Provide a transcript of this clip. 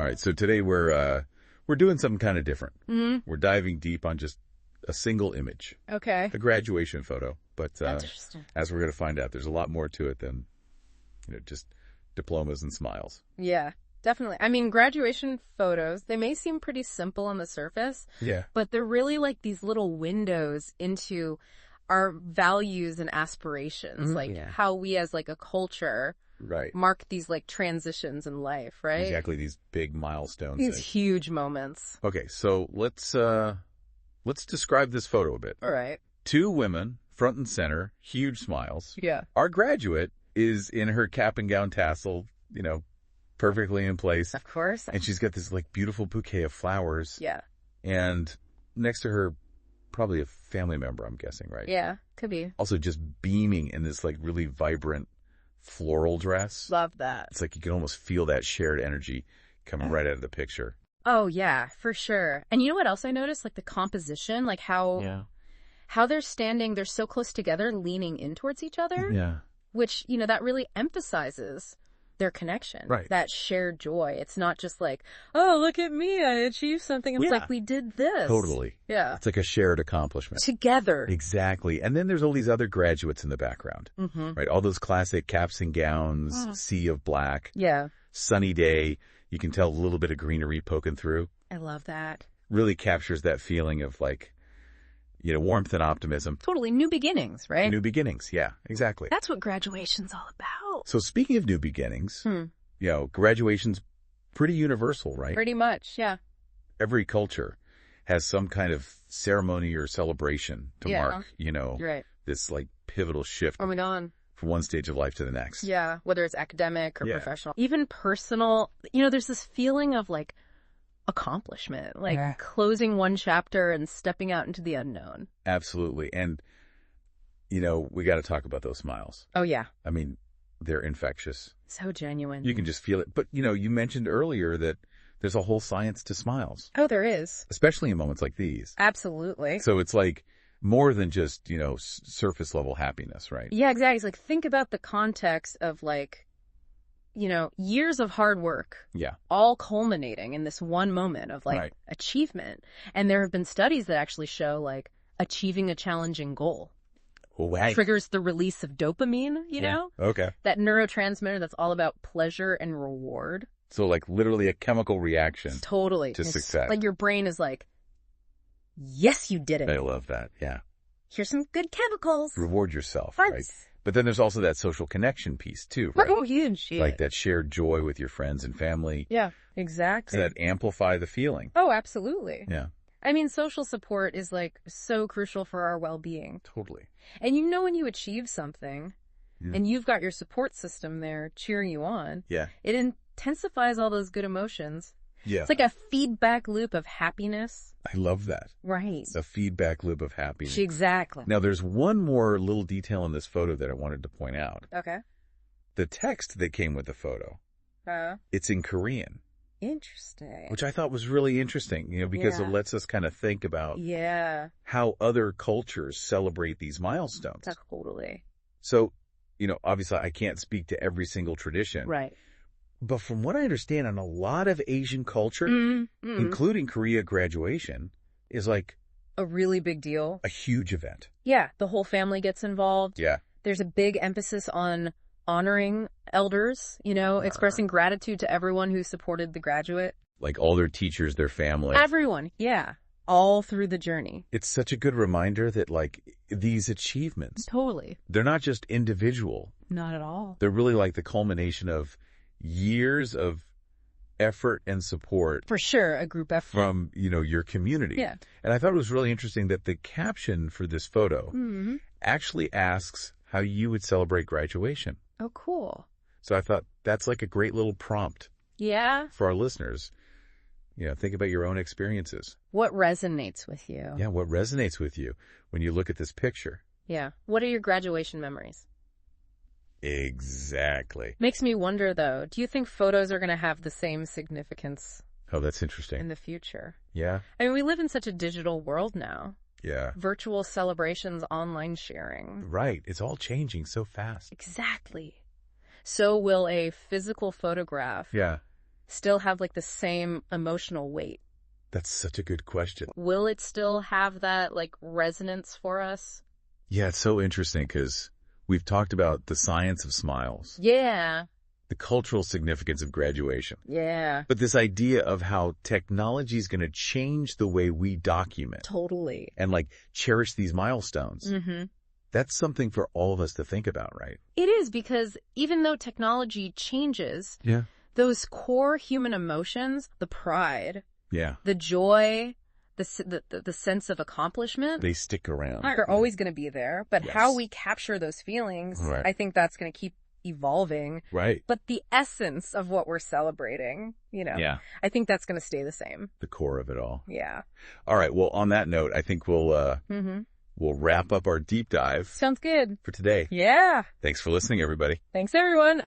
right, so today we're doing something kind of different. We're diving deep on just a single image. Okay. A graduation photo. But Interesting. as we're going to find out, there's a lot more to it than, just diplomas and smiles. Yeah, definitely. I mean, graduation photos, they may seem pretty simple on the surface. Yeah. But they're really like these little windows into our values and aspirations, like how we as like a culture mark these like transitions in life, right? Exactly, these big milestones. These huge moments. Okay, so let's describe this photo a bit. All right. 2 women, front and center, huge smiles. Yeah. Our graduate is in her cap and gown tassel, perfectly in place. Of course. And she's got this like beautiful bouquet of flowers. Yeah. And next to her, probably a family member, I'm guessing, right? Yeah, could be. Also just beaming in this like really vibrant floral dress. Love that. It's like you can almost feel that shared energy coming right out of the picture. Oh, yeah, for sure. And you know what else I noticed? Like the composition, like how they're standing, they're so close together, leaning in towards each other. Yeah. Which, that really emphasizes their connection. Right. That shared joy. It's not just like, oh, look at me, I achieved something. It's like, we did this. Totally. Yeah. It's like a shared accomplishment. Together. Exactly. And then there's all these other graduates in the background, right? All those classic caps and gowns, sea of black. Yeah. Sunny day. You can tell a little bit of greenery poking through. I love that. Really captures that feeling of like, warmth and optimism. Totally. New beginnings, right? New beginnings. Yeah, exactly. That's what graduation's all about. So speaking of new beginnings, graduation's pretty universal, right? Pretty much, yeah. Every culture has some kind of ceremony or celebration to mark, this like pivotal shift. Oh my God. From one stage of life to the next. Yeah, whether it's academic or professional. Even personal, there's this feeling of like accomplishment, like closing one chapter and stepping out into the unknown. Absolutely. And, we got to talk about those smiles. Oh, yeah. I mean, they're infectious. So genuine. You can just feel it. But, you mentioned earlier that there's a whole science to smiles. Oh, there is. Especially in moments like these. Absolutely. So it's like more than just, surface level happiness, right? Yeah, exactly. It's like, think about the context of like, years of hard work. Yeah. All culminating in this one moment of like achievement. And there have been studies that actually show like achieving a challenging goal triggers the release of dopamine, you know? Okay. That neurotransmitter that's all about pleasure and reward. So like literally a chemical reaction. Totally. To success. Like your brain is like, yes, you did it. I love that. Yeah. Here's some good chemicals. Reward yourself, right? But then there's also that social connection piece too, right? Oh, huge. Like that shared joy with your friends and family. Yeah, exactly. Does that amplify the feeling? Oh, absolutely. Yeah. I mean, social support is like so crucial for our well-being. Totally. And when you achieve something and you've got your support system there cheering you on, it intensifies all those good emotions. Yeah. It's like a feedback loop of happiness. I love that. Right. A feedback loop of happiness. Exactly. Now, there's one more little detail in this photo that I wanted to point out. Okay. The text that came with the photo, it's in Korean. Interesting. Which I thought was really interesting, because it lets us kind of think about how other cultures celebrate these milestones. Totally. So, obviously I can't speak to every single tradition. Right. But from what I understand, in a lot of Asian culture, including Korea, graduation is like a really big deal. A huge event. Yeah. The whole family gets involved. Yeah. There's a big emphasis on honoring elders, expressing gratitude to everyone who supported the graduate. Like all their teachers, their family. Everyone. Yeah. All through the journey. It's such a good reminder that like these achievements. Totally. They're not just individual. Not at all. They're really like the culmination of years of effort and support. For sure, a group effort. From, your community. Yeah. And I thought it was really interesting that the caption for this photo actually asks how you would celebrate graduation. Oh, cool. So I thought that's like a great little prompt. Yeah. For our listeners. Think about your own experiences. What resonates with you? Yeah, what resonates with you when you look at this picture. Yeah. What are your graduation memories? Exactly. Makes me wonder, though, do you think photos are going to have the same significance? Oh, that's interesting. In the future. Yeah. I mean, we live in such a digital world now. Yeah. Virtual celebrations, online sharing. Right. It's all changing so fast. Exactly. So will a physical photograph still have like the same emotional weight? That's such a good question. Will it still have that like resonance for us? Yeah, it's so interesting because we've talked about the science of smiles. Yeah. The cultural significance of graduation. Yeah. But this idea of how technology is going to change the way we document. Totally. And like cherish these milestones. Mm-hmm. That's something for all of us to think about, right? It is, because even though technology changes, those core human emotions, the pride, the joy, the sense of accomplishment, they stick around. Are always going to be there. But how we capture those feelings, I think that's going to keep evolving. Right. But the essence of what we're celebrating, I think that's going to stay the same. The core of it all. Yeah. All right. Well, on that note, I think we'll wrap up our deep dive. Sounds good. For today. Yeah. Thanks for listening, everybody. Thanks, everyone.